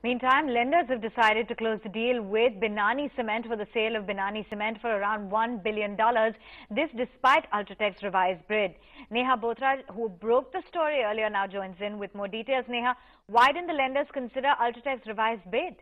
Meantime, lenders have decided to close the deal with Binani Cement for the sale of Binani Cement for around $1 billion. This despite Ultratech's revised bid. Neha Bothra, who broke the story earlier, now joins in with more details. Neha, why didn't the lenders consider Ultratech's revised bid?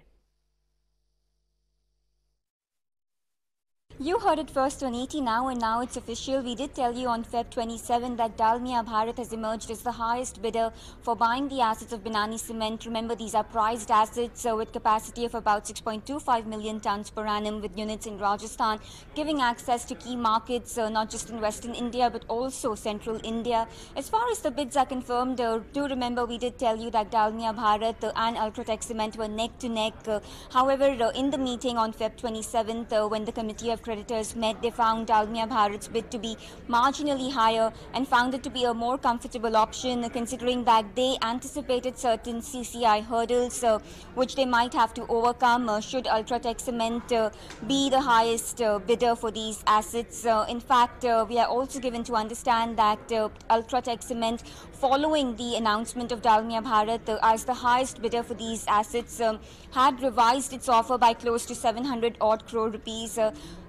You heard it first on ET Now, and now it's official. We did tell you on Feb 27 that Dalmia Bharat has emerged as the highest bidder for buying the assets of Binani Cement. Remember, these are prized assets with capacity of about 6.25 million tons per annum, with units in Rajasthan, giving access to key markets not just in Western India but also Central India. As far as the bids are confirmed, do remember we did tell you that Dalmia Bharat and Ultratech Cement were neck to neck. However, in the meeting on Feb 27th, when the Committee of Creditors met, they found Dalmia Bharat's bid to be marginally higher and found it to be a more comfortable option, considering that they anticipated certain CCI hurdles which they might have to overcome should Ultratech Cement be the highest bidder for these assets. In fact, we are also given to understand that Ultratech Cement, following the announcement of Dalmia Bharat as the highest bidder for these assets, had revised its offer by close to 700 odd crore rupees.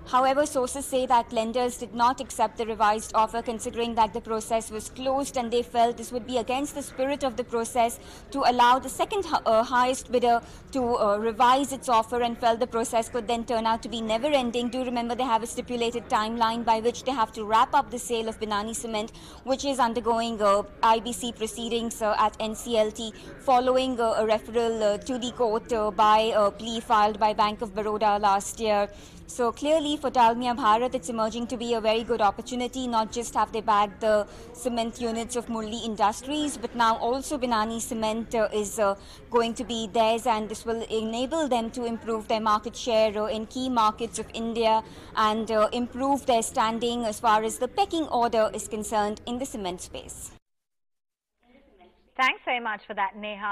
However, sources say that lenders did not accept the revised offer, considering that the process was closed, and they felt this would be against the spirit of the process to allow the second highest bidder to revise its offer, and felt the process could then turn out to be never ending. Do remember they have a stipulated timeline by which they have to wrap up the sale of Binani Cement, which is undergoing IBC proceedings at NCLT following a referral to the court by a plea filed by Bank of Baroda last year. So clearly for Dalmia Bharat, it's emerging to be a very good opportunity. Not just have they bagged the cement units of Murli Industries, but now also Binani Cement is going to be theirs, and this will enable them to improve their market share in key markets of India and improve their standing as far as the pecking order is concerned in the cement space. Thanks very much for that, Neha.